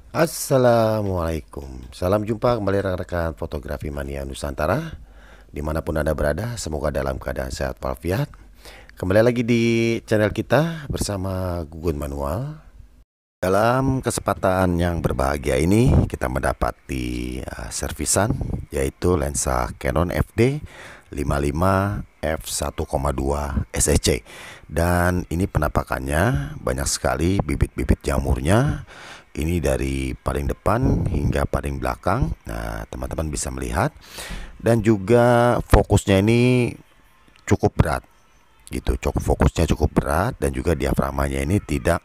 Assalamualaikum. Salam jumpa kembali rekan-rekan fotografi mania Nusantara. Dimanapun Anda berada, semoga dalam keadaan sehat walafiat. Kembali lagi di channel kita bersama Gugun Manual. Dalam kesempatan yang berbahagia ini, kita mendapati servisan, yaitu lensa Canon FD 55 f1,2 SEC. Dan ini penampakannya banyak sekali bibit-bibit jamurnya. Ini dari paling depan hingga paling belakang. Nah, teman-teman bisa melihat. Dan juga fokusnya ini cukup berat gitu. Fokusnya cukup berat dan juga diafragmanya ini tidak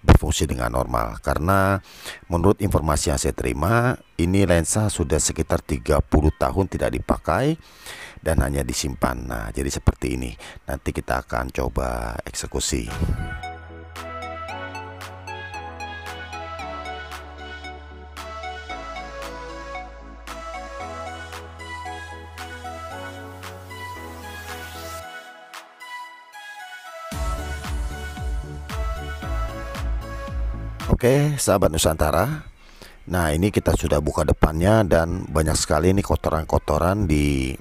berfungsi dengan normal. Karena menurut informasi yang saya terima, ini lensa sudah sekitar 30 tahun tidak dipakai dan hanya disimpan. Nah, jadi seperti ini. Nanti kita akan coba eksekusi. Oke, sahabat Nusantara. Nah, ini kita sudah buka depannya dan banyak sekali nih kotoran-kotoran di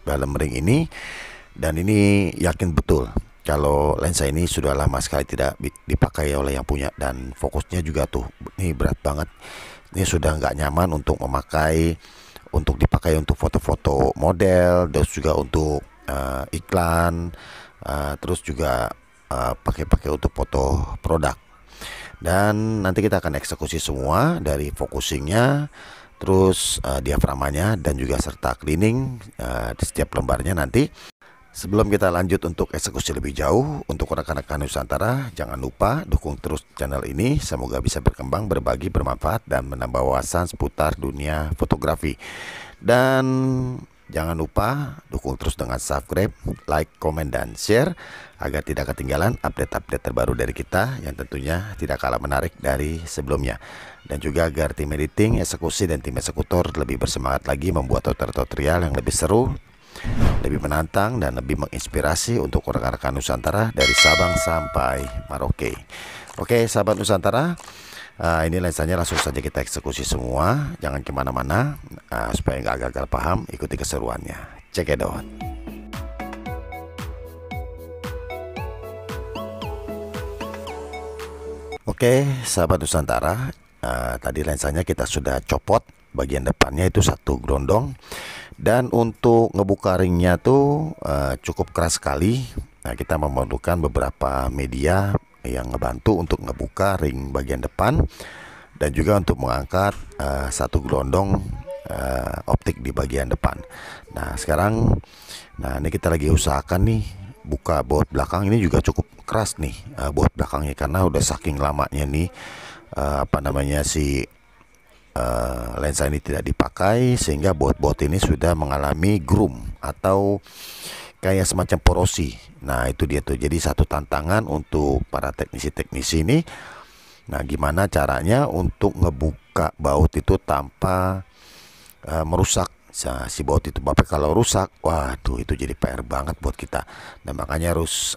dalam ring ini. Dan ini yakin betul kalau lensa ini sudah lama sekali tidak dipakai oleh yang punya. Dan fokusnya juga tuh, ini berat banget. Ini sudah nggak nyaman untuk memakai, untuk dipakai untuk foto-foto model, terus juga untuk iklan, terus juga pakai untuk foto produk. Dan nanti kita akan eksekusi semua dari focusingnya, terus diafragmanya dan juga serta cleaning di setiap lembarnya nanti. Sebelum kita lanjut untuk eksekusi lebih jauh, untuk rekan-rekan Nusantara jangan lupa dukung terus channel ini. Semoga bisa berkembang, berbagi, bermanfaat dan menambah wawasan seputar dunia fotografi. Dan jangan lupa dukung terus dengan subscribe, like, komen, dan share agar tidak ketinggalan update-update terbaru dari kita yang tentunya tidak kalah menarik dari sebelumnya. Dan juga agar tim editing, eksekusi, dan tim eksekutor lebih bersemangat lagi membuat tutorial yang lebih seru, lebih menantang, dan lebih menginspirasi untuk rekan-rekan Nusantara dari Sabang sampai Merauke. Oke, sahabat Nusantara, ini lensanya langsung saja kita eksekusi semua. Jangan kemana-mana supaya nggak gagal paham. Ikuti keseruannya. Check it out. Oke, sahabat Nusantara, tadi lensanya kita sudah copot. Bagian depannya itu satu gelondong. Dan untuk ngebuka ringnya tuh cukup keras sekali. Nah, kita memerlukan beberapa media yang ngebantu untuk ngebuka ring bagian depan dan juga untuk mengangkat satu gelondong optik di bagian depan. Nah, sekarang ini kita lagi usahakan nih buka baut belakang. Ini juga cukup keras nih baut belakangnya karena udah saking lamanya nih si lensa ini tidak dipakai, sehingga baut-baut ini sudah mengalami groom atau kayak semacam porosi. Nah, itu dia tuh. Jadi satu tantangan untuk para teknisi-teknisi ini. Nah, gimana caranya untuk ngebuka baut itu tanpa merusak si baut itu. Bapak kalau rusak, waduh, itu jadi PR banget buat kita. Nah, makanya harus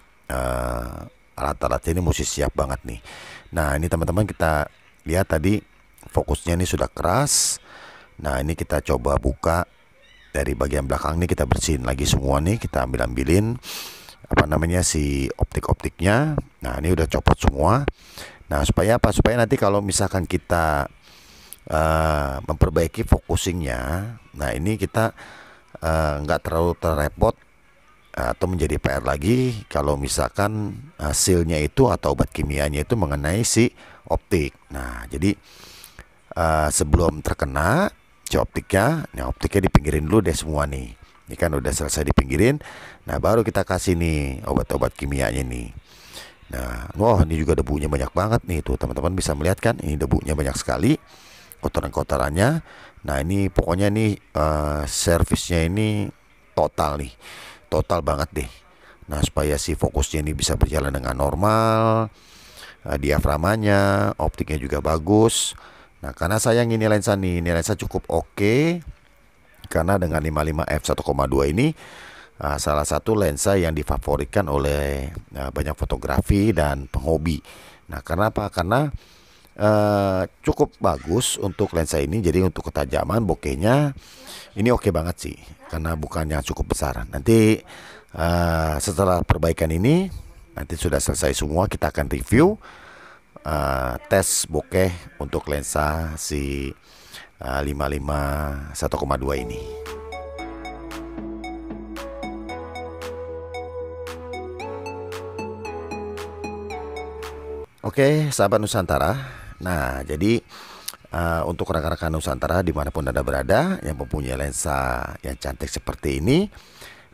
alat-alat ini mesti siap banget nih. Nah, ini teman-teman kita lihat tadi fokusnya ini sudah keras. Nah, ini kita coba buka dari bagian belakang ini, kita bersihin lagi semua nih, kita ambilin si optik-optiknya. Nah, ini udah copot semua. Nah, supaya apa? Supaya nanti kalau misalkan kita memperbaiki focusingnya, nah ini kita nggak terlalu terrepot atau menjadi PR lagi kalau misalkan hasilnya itu atau obat kimianya itu mengenai si optik. Nah, jadi sebelum terkena si optiknya, nah optiknya dipinggirin dulu deh semua nih. Ini kan udah selesai dipinggirin. Nah, baru kita kasih nih obat-obat kimianya nih. Nah, ini juga debunya banyak banget nih tuh, teman-teman bisa melihat kan, ini debunya banyak sekali, kotoran-kotorannya. Nah, ini pokoknya nih servisnya ini total nih, total banget deh. Nah, supaya si fokusnya ini bisa berjalan dengan normal, diafragmanya, optiknya juga bagus. Nah, karena sayang ini lensa cukup oke, karena dengan 55 f1,2 ini salah satu lensa yang difavoritkan oleh banyak fotografi dan penghobi. Nah, karena apa? Karena cukup bagus untuk lensa ini. Jadi untuk ketajaman bokehnya ini oke banget sih, karena bukannya cukup besar. Nanti setelah perbaikan ini, nanti sudah selesai semua, kita akan review tes bokeh untuk lensa si 55 1,2 ini. Oke, sahabat Nusantara. Nah, jadi untuk rekan-rekan Nusantara dimanapun Anda berada yang mempunyai lensa yang cantik seperti ini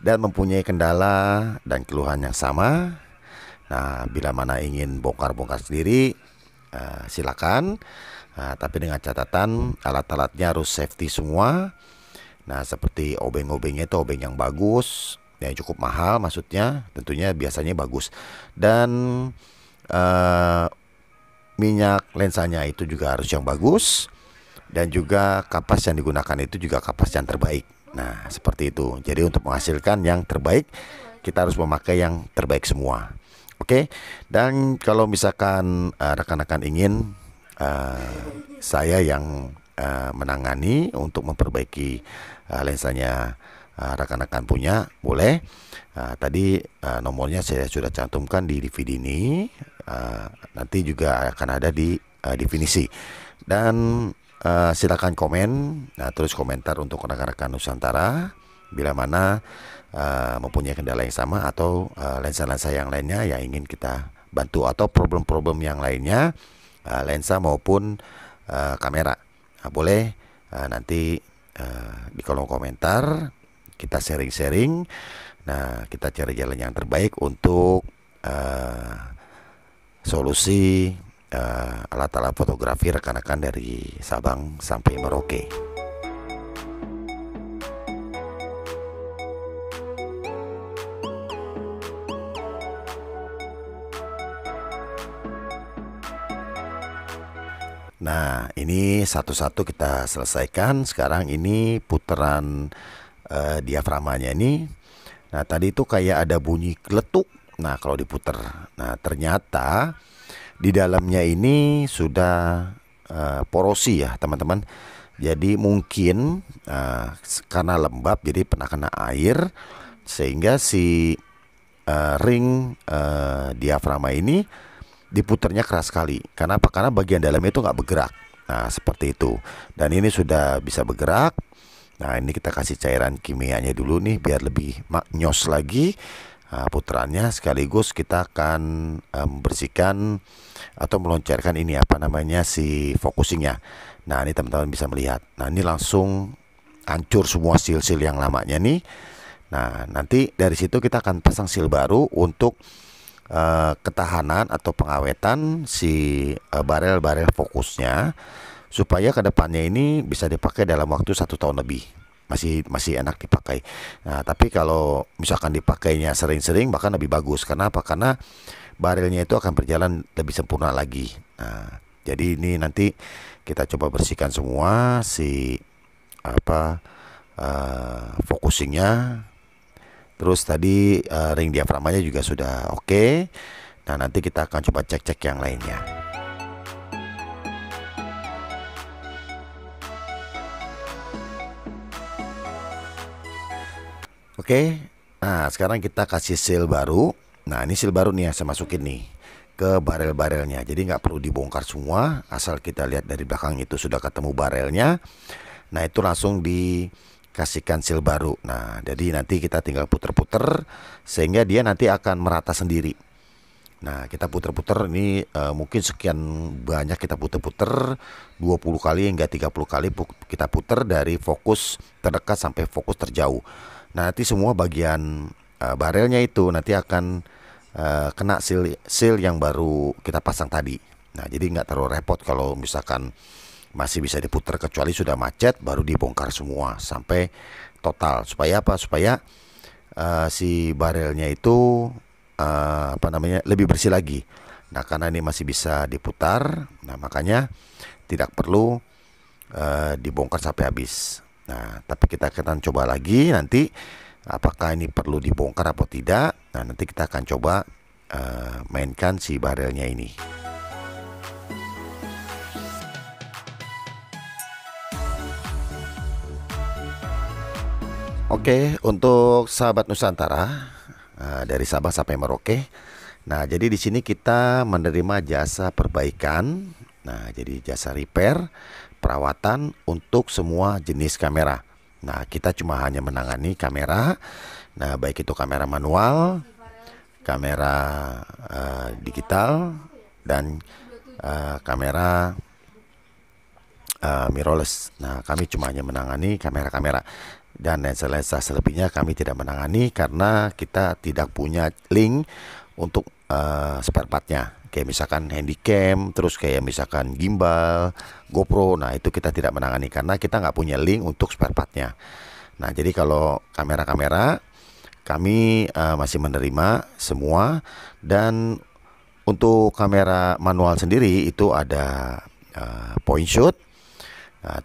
dan mempunyai kendala dan keluhan yang sama, nah bila mana ingin bongkar-bongkar sendiri, silakan. Tapi dengan catatan alat-alatnya harus safety semua. Nah, seperti obeng-obengnya itu obeng yang bagus, yang cukup mahal maksudnya, tentunya biasanya bagus. Dan minyak lensanya itu juga harus yang bagus, dan juga kapas yang digunakan itu juga kapas yang terbaik. Nah, seperti itu. Jadi untuk menghasilkan yang terbaik, kita harus memakai yang terbaik semua. Oke. Dan kalau misalkan rekan-rekan ingin saya yang menangani untuk memperbaiki lensanya rekan-rekan punya, boleh. Tadi nomornya saya sudah cantumkan di DVD ini. Nanti juga akan ada di definisi. Dan silakan komen, terus komentar untuk rekan-rekan Nusantara bila mana mempunyai kendala yang sama atau lensa-lensa yang lainnya yang ingin kita bantu, atau problem-problem yang lainnya, lensa maupun kamera. Boleh nanti di kolom komentar kita sharing-sharing. Nah, kita cari jalan yang terbaik untuk solusi alat-alat fotografi rekan-rekan dari Sabang sampai Merauke. Nah, ini satu-satu kita selesaikan. Sekarang ini putaran diaframanya ini. Nah, tadi itu kayak ada bunyi geletuk. Nah, kalau diputer, nah ternyata di dalamnya ini sudah porosi ya teman-teman. Jadi mungkin karena lembab, jadi pernah kena air, sehingga si ring diafragma ini diputernya keras sekali. Karena apa? Karena bagian dalamnya itu nggak bergerak. Nah, seperti itu. Dan ini sudah bisa bergerak. Nah, ini kita kasih cairan kimianya dulu nih biar lebih maknyos lagi putarannya. Sekaligus kita akan membersihkan atau meloncarkan ini apa namanya si focusingnya. Nah, ini teman-teman bisa melihat. Nah, ini langsung hancur semua seal-seal yang lamanya nih. Nah, nanti dari situ kita akan pasang seal baru untuk ketahanan atau pengawetan si barel-barel fokusnya, supaya kedepannya ini bisa dipakai dalam waktu 1 tahun lebih, masih enak dipakai. Nah, tapi kalau misalkan dipakainya sering-sering bahkan lebih bagus. Karena apa? Karena barelnya itu akan berjalan lebih sempurna lagi. Nah, jadi ini nanti kita coba bersihkan semua si focusingnya. Terus tadi ring diaframanya juga sudah oke. Nah, nanti kita akan coba cek-cek yang lainnya. Oke. Nah, sekarang kita kasih seal baru. Nah, ini seal baru nih yang saya masukin nih ke barel-barelnya. Jadi nggak perlu dibongkar semua, asal kita lihat dari belakang itu sudah ketemu barelnya. Nah, itu langsung dikasihkan seal baru. Nah, jadi nanti kita tinggal puter-puter sehingga dia nanti akan merata sendiri. Nah, kita puter-puter ini mungkin sekian banyak kita puter-puter, 20 kali hingga 30 kali kita puter dari fokus terdekat sampai fokus terjauh. Nah, nanti semua bagian barelnya itu nanti akan kena seal yang baru kita pasang tadi. Nah, jadi nggak terlalu repot kalau misalkan masih bisa diputar, kecuali sudah macet baru dibongkar semua sampai total. Supaya apa? Supaya si barelnya itu lebih bersih lagi. Nah, karena ini masih bisa diputar, nah makanya tidak perlu dibongkar sampai habis. Nah, tapi kita akan coba lagi nanti apakah ini perlu dibongkar atau tidak. Nah, nanti kita akan coba mainkan si barelnya ini. Oke, untuk sahabat Nusantara, dari Sabang sampai Merauke. Nah, jadi di sini kita menerima jasa perbaikan. Nah, jadi jasa repair, perawatan untuk semua jenis kamera. Nah, kita cuma hanya menangani kamera. Nah, baik itu kamera manual, kamera digital, dan kamera mirrorless. Nah, kami cuma hanya menangani kamera-kamera, dan lensa-lensa selebihnya kami tidak menangani karena kita tidak punya link untuk spare partnya. Kayak misalkan handycam, terus kayak misalkan gimbal, GoPro. Nah, itu kita tidak menangani karena kita nggak punya link untuk spare partnya. Nah, jadi kalau kamera-kamera kami masih menerima semua. Dan untuk kamera manual sendiri itu ada point shoot,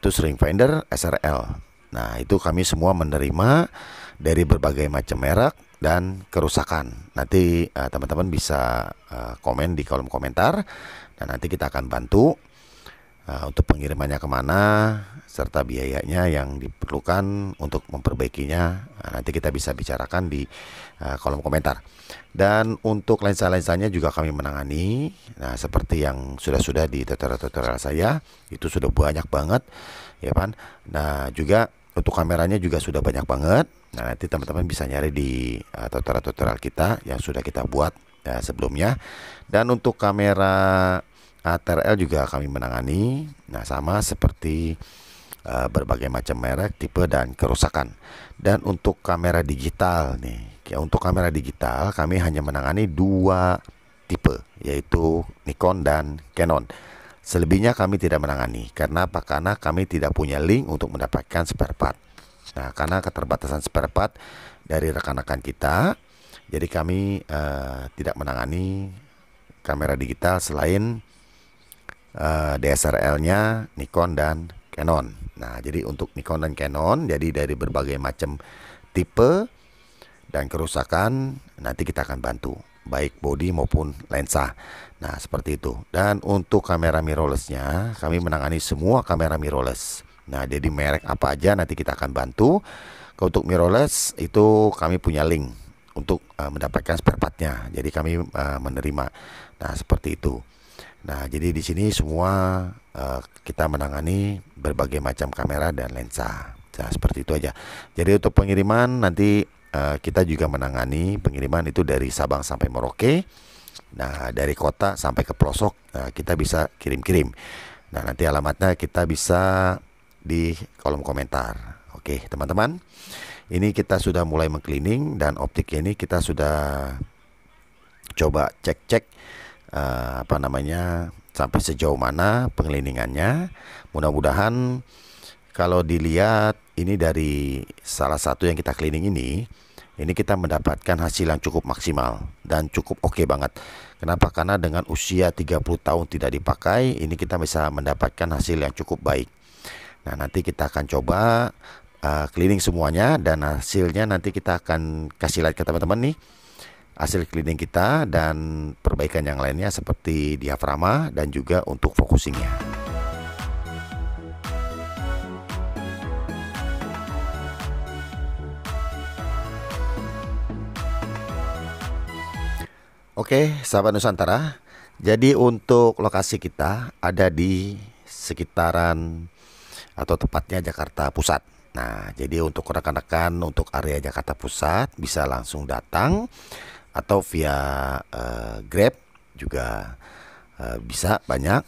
terus ring finder, SRL. Nah, itu kami semua menerima dari berbagai macam merek dan kerusakan. Nanti teman-teman bisa komen di kolom komentar, dan nanti kita akan bantu untuk pengirimannya kemana, serta biayanya yang diperlukan untuk memperbaikinya. Nanti kita bisa bicarakan di kolom komentar. Dan untuk lensa-lensanya juga kami menangani. Nah, seperti yang sudah di tutorial saya, itu sudah banyak banget, ya kan. Nah, juga untuk kameranya juga sudah banyak banget. Nah, nanti teman-teman bisa nyari di tutorial kita yang sudah kita buat sebelumnya. Dan untuk kamera TRL juga kami menangani. Nah, sama seperti berbagai macam merek, tipe, dan kerusakan. Dan untuk kamera digital nih, untuk kamera digital kami hanya menangani 2 tipe, yaitu Nikon dan Canon. Selebihnya kami tidak menangani. Karena apa? Karena kami tidak punya link untuk mendapatkan spare part. Nah, karena keterbatasan spare part dari rekan-rekan kita, jadi kami tidak menangani kamera digital selain DSLR-nya Nikon dan Canon. Nah, jadi untuk Nikon dan Canon, jadi dari berbagai macam tipe dan kerusakan nanti kita akan bantu, baik body maupun lensa. Nah, seperti itu. Dan untuk kamera mirrorless-nya, kami menangani semua kamera mirrorless. Nah, jadi merek apa aja nanti kita akan bantu. Untuk mirrorless itu kami punya link untuk mendapatkan spare part-nya. Jadi kami menerima. Nah, seperti itu. Nah, jadi di sini semua kita menangani berbagai macam kamera dan lensa. Nah, seperti itu aja. Jadi untuk pengiriman nanti kita juga menangani pengiriman itu dari Sabang sampai Merauke. Nah, dari kota sampai ke pelosok kita bisa kirim-kirim. Nah, nanti alamatnya kita bisa di kolom komentar. Oke, teman-teman. Ini kita sudah mulai mengcleaning, dan optik ini kita sudah coba cek-cek sampai sejauh mana pengcleaningannya. Mudah-mudahan kalau dilihat ini dari salah satu yang kita cleaning ini kita mendapatkan hasil yang cukup maksimal dan cukup oke banget. Kenapa? Karena dengan usia 30 tahun tidak dipakai, ini kita bisa mendapatkan hasil yang cukup baik. Nah, nanti kita akan coba cleaning semuanya, dan hasilnya nanti kita akan kasih lihat ke teman-teman nih, hasil cleaning kita dan perbaikan yang lainnya seperti diafragma dan juga untuk focusingnya. Oke, sahabat Nusantara. Jadi untuk lokasi kita ada di sekitaran atau tepatnya Jakarta Pusat. Nah, jadi untuk rekan-rekan untuk area Jakarta Pusat bisa langsung datang, atau via Grab juga bisa banyak.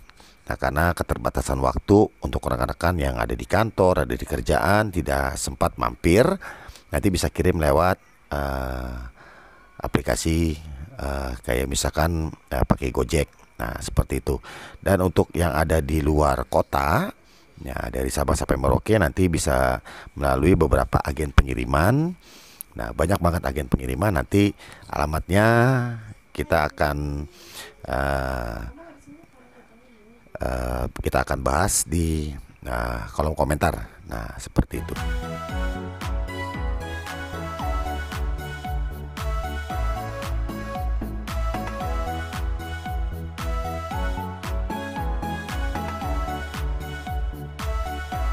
Nah, karena keterbatasan waktu untuk rekan-rekan yang ada di kantor, ada di kerjaan, tidak sempat mampir, nanti bisa kirim lewat aplikasi kayak misalkan pakai Gojek. Nah, seperti itu. Dan untuk yang ada di luar kota, ya dari Sabang sampai Merauke, nanti bisa melalui beberapa agen pengiriman. Nah, banyak banget agen pengiriman. Nanti alamatnya kita akan bahas di kolom komentar. Nah, seperti itu.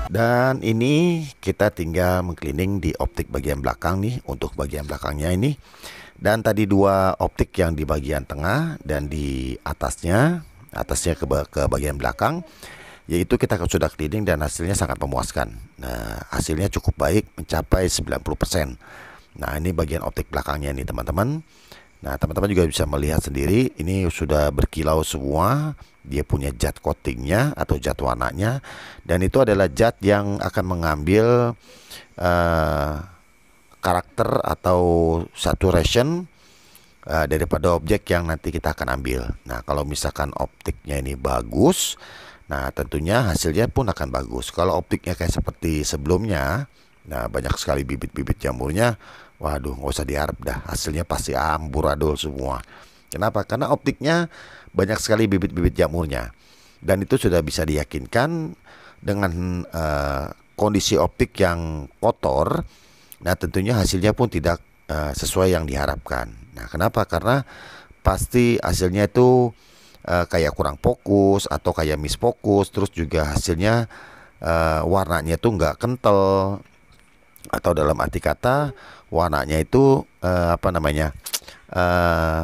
Dan ini kita tinggal mengcleaning di optik bagian belakang nih, untuk bagian belakangnya ini. Dan tadi dua optik yang di bagian tengah dan di atasnya ke bagian belakang, yaitu kita sudah cleaning dan hasilnya sangat memuaskan. Nah, hasilnya cukup baik, mencapai 90%. Nah, ini bagian optik belakangnya nih teman-teman. Nah, teman-teman juga bisa melihat sendiri, ini sudah berkilau semua. Dia punya cat coatingnya atau cat warnanya, dan itu adalah cat yang akan mengambil karakter atau saturation daripada objek yang nanti kita akan ambil. Nah, kalau misalkan optiknya ini bagus, nah tentunya hasilnya pun akan bagus. Kalau optiknya kayak seperti sebelumnya, nah banyak sekali bibit-bibit jamurnya, waduh nggak usah diharap dah, hasilnya pasti amburadul semua. Kenapa? Karena optiknya banyak sekali bibit-bibit jamurnya, dan itu sudah bisa diyakinkan dengan kondisi optik yang kotor. Nah, tentunya hasilnya pun tidak sesuai yang diharapkan. Nah, kenapa? Karena pasti hasilnya itu kayak kurang fokus atau kayak misfokus, terus juga hasilnya warnanya itu nggak kental, atau dalam arti kata warnanya itu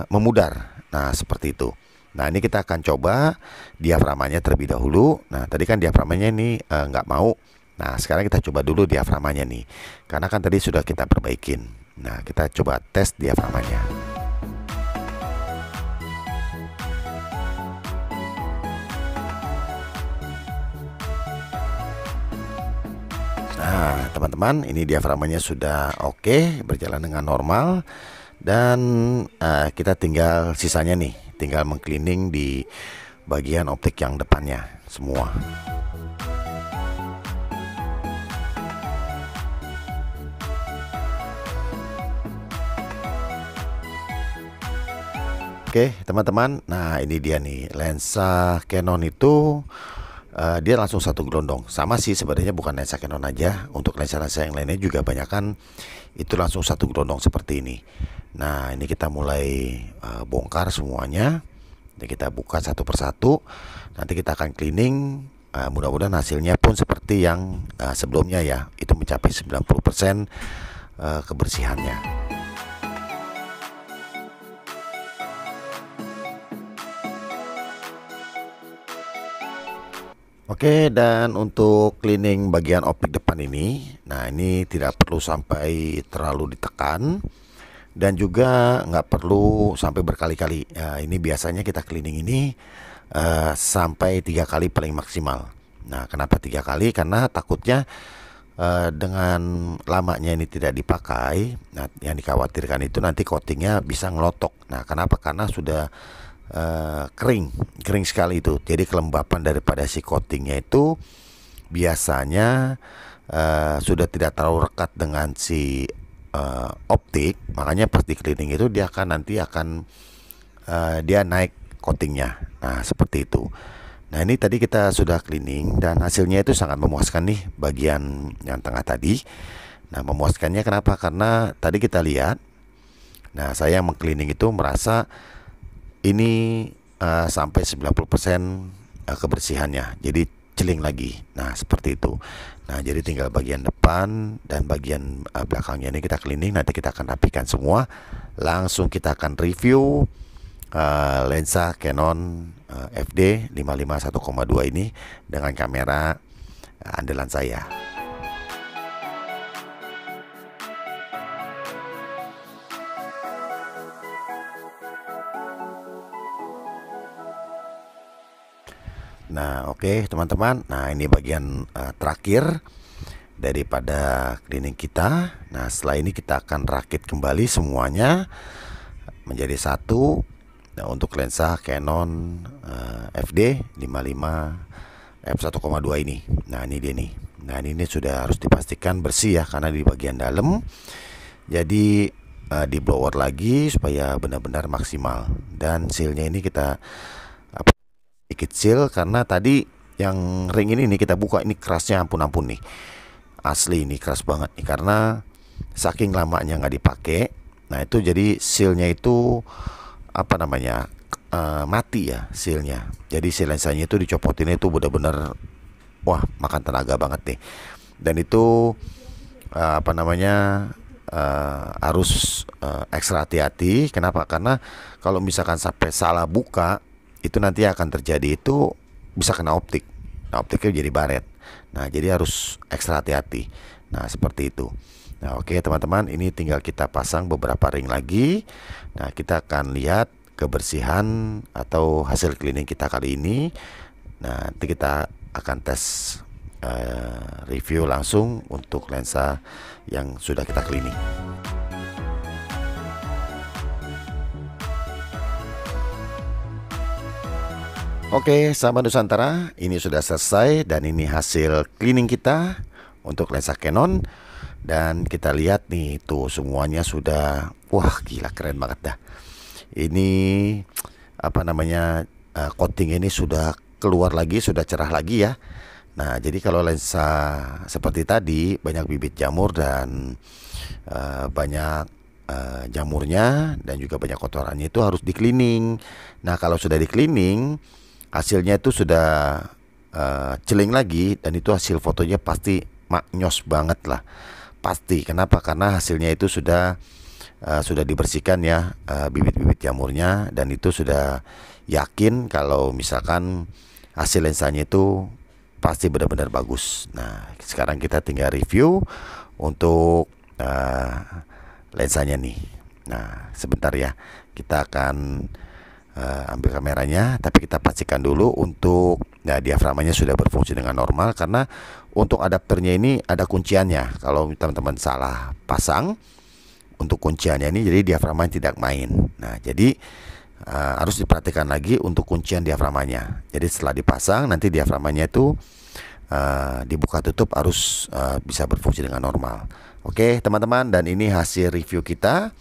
memudar. Nah, seperti itu. Nah, ini kita akan coba diaframanya terlebih dahulu. Nah, tadi kan diaframanya ini nggak mau. Nah, sekarang kita coba dulu diaframanya nih, karena kan tadi sudah kita perbaikin. Nah, kita coba tes diaframanya. Nah, teman-teman, ini diaframanya sudah oke, berjalan dengan normal. Dan kita tinggal sisanya nih, tinggal mengcleaning di bagian optik yang depannya semua. Oke teman-teman, nah ini dia nih lensa Canon itu dia langsung satu gelondong. Sama sih sebenarnya, bukan lensa Canon aja, untuk lensa-lensa yang lainnya juga banyak kan itu langsung satu gelondong seperti ini. Nah, ini kita mulai bongkar semuanya, dan kita buka satu persatu. Nanti kita akan cleaning, mudah-mudahan hasilnya pun seperti yang sebelumnya ya, itu mencapai 90% kebersihannya. Oke, dan untuk cleaning bagian optik depan ini, nah ini tidak perlu sampai terlalu ditekan, dan juga nggak perlu sampai berkali-kali. Ini biasanya kita cleaning ini sampai 3 kali paling maksimal. Nah, kenapa 3 kali? Karena takutnya dengan lamanya ini tidak dipakai, nah yang dikhawatirkan itu nanti coatingnya bisa ngelotok. Nah, kenapa? Karena sudah kering sekali itu. Jadi kelembapan daripada si coatingnya itu biasanya sudah tidak terlalu rekat dengan si optik, makanya pas di cleaning itu dia akan dia naik coatingnya. Nah, seperti itu. Nah, ini tadi kita sudah cleaning dan hasilnya itu sangat memuaskan nih, bagian yang tengah tadi. Nah, memuaskannya kenapa? Karena tadi kita lihat, nah saya yang mengcleaning itu merasa ini sampai 90% kebersihannya, jadi celing lagi. Nah, seperti itu. Nah, jadi tinggal bagian depan dan bagian belakangnya ini kita cleaning. Nanti kita akan rapikan semua. Langsung kita akan review lensa Canon FD 55 1,2 ini dengan kamera andalan saya. Nah, oke teman-teman. Nah, ini bagian terakhir daripada cleaning kita. Nah, setelah ini kita akan rakit kembali semuanya menjadi satu. Nah, untuk lensa Canon FD 55 f1,2 ini. Nah, ini dia nih. Nah, ini sudah harus dipastikan bersih ya, karena di bagian dalam. Jadi di blower lagi supaya benar-benar maksimal. Dan sealnya ini kita sedikit seal, karena tadi yang ring ini nih kita buka, ini kerasnya ampun-ampun nih, asli ini keras banget nih, karena saking lamanya nggak dipakai. Nah, itu jadi sealnya itu mati ya sealnya. Jadi si lensanya itu dicopotin itu benar-benar wah makan tenaga banget nih. Dan itu apa namanya harus ekstra hati-hati. Kenapa? Karena kalau misalkan sampai salah buka, itu nanti akan terjadi itu bisa kena optik. Nah, optiknya jadi baret. Nah, jadi harus ekstra hati-hati. Nah, seperti itu. Nah, oke teman-teman, ini tinggal kita pasang beberapa ring lagi. Nah, kita akan lihat kebersihan atau hasil cleaning kita kali ini. Nah, nanti kita akan tes review langsung untuk lensa yang sudah kita cleaning. Oke, sahabat Nusantara, ini sudah selesai dan ini hasil cleaning kita untuk lensa Canon. Dan kita lihat nih, tuh semuanya sudah, wah gila keren banget dah. Ini apa namanya, coating ini sudah keluar lagi, sudah cerah lagi ya. Nah, jadi kalau lensa seperti tadi banyak bibit jamur dan banyak jamurnya dan juga banyak kotorannya, itu harus di cleaning. Nah, kalau sudah di cleaning, hasilnya itu sudah celing lagi, dan itu hasil fotonya pasti maknyos banget lah. Pasti. Kenapa? Karena hasilnya itu sudah dibersihkan ya, bibit-bibit jamurnya, dan itu sudah yakin kalau misalkan hasil lensanya itu pasti benar-benar bagus. Nah, sekarang kita tinggal review untuk lensanya nih. Nah, sebentar ya, kita akan ambil kameranya, tapi kita pastikan dulu untuk diafragmanya sudah berfungsi dengan normal, karena untuk adapternya ini ada kunciannya. Kalau teman-teman salah pasang untuk kunciannya ini, jadi diafragmanya tidak main. Nah, jadi harus diperhatikan lagi untuk kuncian diafragmanya. Jadi setelah dipasang, nanti diafragmanya itu dibuka tutup harus bisa berfungsi dengan normal. Oke teman-teman, dan ini hasil review kita.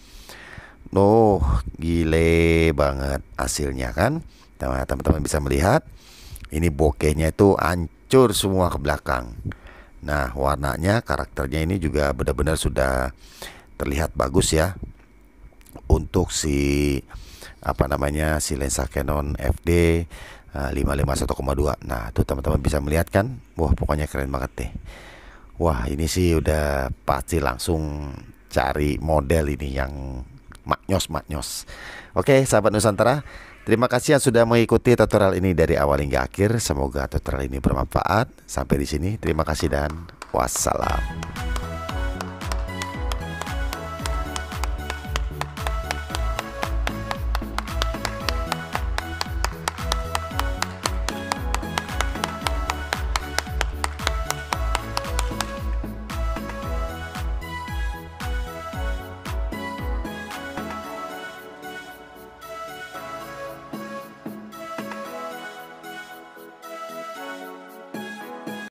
Gile banget hasilnya kan. Teman-teman bisa melihat ini bokehnya itu hancur semua ke belakang. Nah, warnanya, karakternya ini juga benar-benar sudah terlihat bagus ya. Untuk si apa namanya, si lensa Canon FD 551,2. Nah, tuh teman-teman bisa melihat kan. Wah, pokoknya keren banget deh. Wah, ini sih udah pasti langsung cari model ini yang maknyos. Oke, sahabat Nusantara, terima kasih yang sudah mengikuti tutorial ini dari awal hingga akhir. Semoga tutorial ini bermanfaat. Sampai di sini, terima kasih dan wassalam.